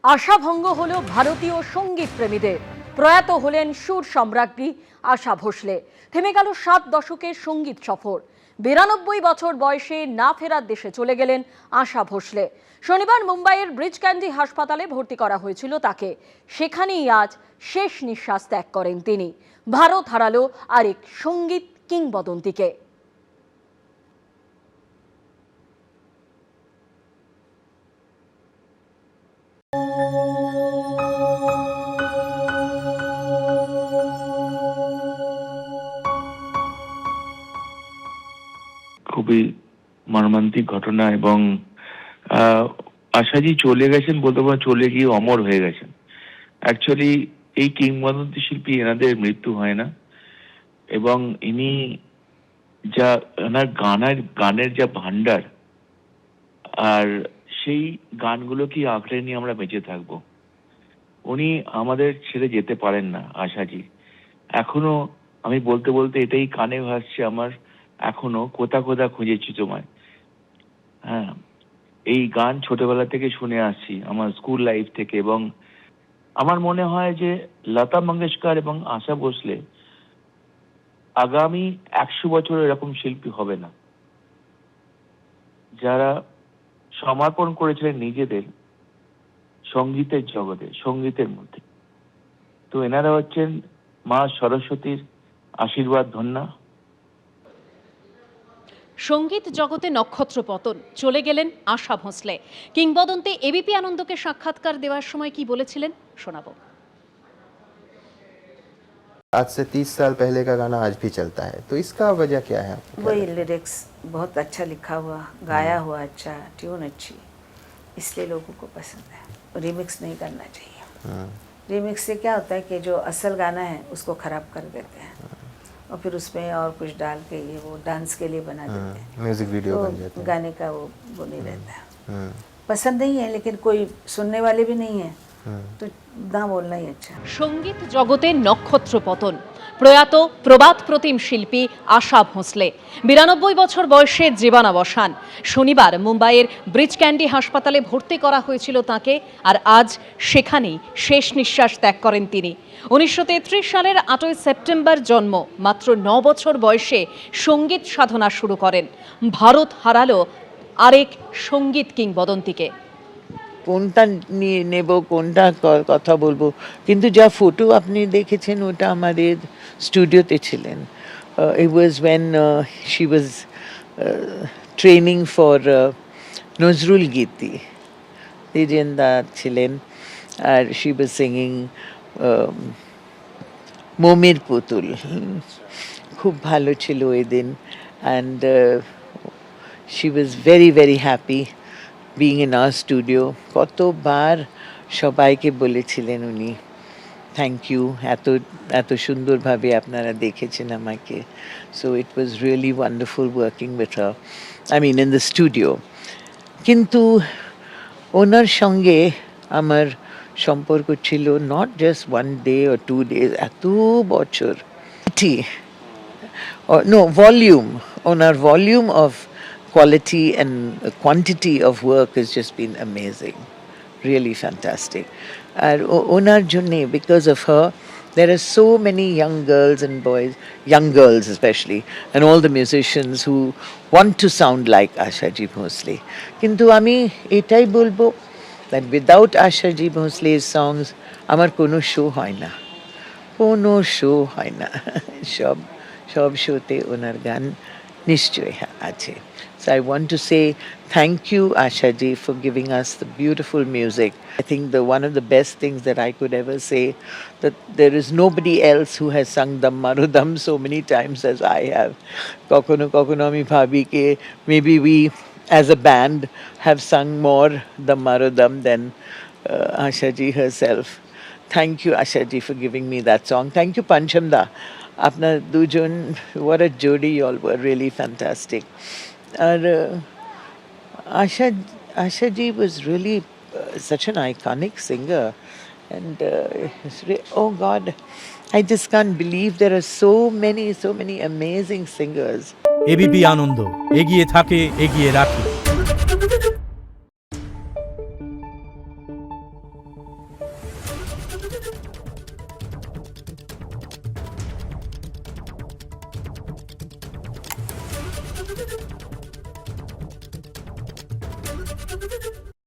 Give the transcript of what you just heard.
আশাভঙ্গ হলো ভারতীয় সঙ্গীত প্রেমীদের। প্রয়াত হলেন সুর সম্রাজ্ঞী আশা ভোসলে। থেমে গেল 7 দশকের সঙ্গীত সফর। 92 বছর বয়সে না ফেরার দেশে চলে গেলেন আশা ভোসলে। শনিবার মুম্বাইয়ের ব্রিজ ক্যান্ডি হাসপাতালে ভর্তি করা হয়েছিল তাকে। সেখানেই আজ শেষ নিঃশ্বাস ত্যাগ করেন তিনি। ভারত হারালো আরেক সঙ্গীত কিংবদন্তিকে। খুবই মর্মান্তিক ঘটনা এবং আশাজি চলে গেছেন বলতে পারেন, চলে গিয়ে অমর হয়ে গেছেন। অ্যাকচুয়ালি এই কিংবদন্তি শিল্পী, এনাদের মৃত্যু হয় না এবং ইনি যা এনার গানের যা ভান্ডার, আর সেই গানগুলোকে আঁকড়ে নিয়ে আমরা বেঁচে থাকবো। উনি আমাদের ছেড়ে যেতে পারেন না আশাজি। এখনো আমি বলতে বলতে এটাই কানে ভাসছে আমার, এখনো কোথা কোথা খুঁজেছি তোমায়। হ্যাঁ, এই গান ছোটবেলা থেকে শুনে আসছি আমার স্কুল লাইফ থেকে, এবং আমার মনে হয় যে লতা মঙ্গেশকর এবং আশা ভোসলে আগামী 100 বছর এরকম শিল্পী হবে না, যারা সমর্পণ করেছিলেন নিজেদের সঙ্গীতের জগতে, সঙ্গীতের মধ্যে। তো এনারা হচ্ছেন মা সরস্বতীর আশীর্বাদ ধন্যা। সঙ্গীত জগতে নক্ষত্র পতন, চলে গেলেন আশা ভোসলে। কিংবদন্তি এবিপি আনন্দকে সাক্ষাৎকার দেওয়ার সময় কি বলেছিলেন শোনাবো। आज से 30 साल पहले का गाना आज भी चलता है, तो इसका वजह क्या है? वही लिरिक्स बहुत अच्छा लिखा हुआ, गाया हुआ अच्छा, ट्यून अच्छी, इसलिए लोगों को पसंद है। रिमिक्स नहीं करना चाहिए। रिमिक्स से क्या होता है कि जो असल गाना है उसको ख़राब कर देते हैं और फिर उसमें और कुछ डाल के ये वो डांस के लिए बना देते हैं, म्यूजिक वीडियो तो बन जाता है। गाने का वो नहीं रहता है। पसंद नहीं है, लेकिन कोई सुनने वाले भी नहीं है, तो ना बोलना ही अच्छा। সঙ্গীত জগতে নক্ষত্র পতন, প্রয়াত প্রবাদ প্রতিম শিল্পী আশা ভোসলে। 92 বছর বয়সে জীবনাবসান। শনিবার মুম্বাইয়ের ব্রিজ ক্যান্ডি হাসপাতালে ভর্তি করা হয়েছিল তাকে, আর আজ সেখানেই শেষ নিঃশ্বাস ত্যাগ করেন তিনি। 1933 সালের 8 সেপ্টেম্বর জন্ম। মাত্র 9 বছর বয়সে সঙ্গীত সাধনা শুরু করেন। ভারত হারালো আরেক সঙ্গীত কিংবদন্তিকে। কোনটা নিয়ে নেব, কোনটা কথা বলবো, কিন্তু যা ফটো আপনি দেখেছেন ওটা আমাদের স্টুডিওতে ছিলেন। It was when she was training for Nazrul গীতি। দিজেন্দা ছিলেন আর শি ওয়াজ সিঙ্গিং মোমের পুতুল। খুব ভালো ছিল ওই দিন, and she was very very happy being in our studio. কতবার সবাইকে বলেছিলেন উনি থ্যাংক ইউ, এত সুন্দরভাবে আপনারা দেখেছেন আমাকে। So it was really wonderful working with her, I mean in the studio. কিন্তু ওনার সঙ্গে আমার সম্পর্ক ছিল not just 1 day or 2 days, এত বছর। নো ভলিউম, ওনার volume of quality and quantity of work has just been amazing, really fantastic. And onar jonne, because of her, there are so many young girls and boys, young girls especially, and all the musicians who want to sound like Ashaji Bhosle. Kintu ami etai bolbo that without Ashaji Bhosle's songs amar kono show hoy na, kono show hoy na. সব শোতে ওনার গান নিশ্চয়ই আছে। So I want to say thank you, Ashaji, for giving us the beautiful music. I think one of the best things that I could ever say, that there is nobody else who has sung Dam Marudam so many times as I have. Kokono kokono ami bhabi ke maybe we as a band have sung more Dam Marudam than Ashaji herself. Thank you, Ashaji, for giving me that song. Thank you, Panchamda. Apna dujon, what a jodi, you all were really fantastic. And Ashaji was really such an iconic singer, and oh God, I just can't believe there are so many amazing singers. ABP Ananda, এগিয়ে থাকে, এগিয়ে রাখে।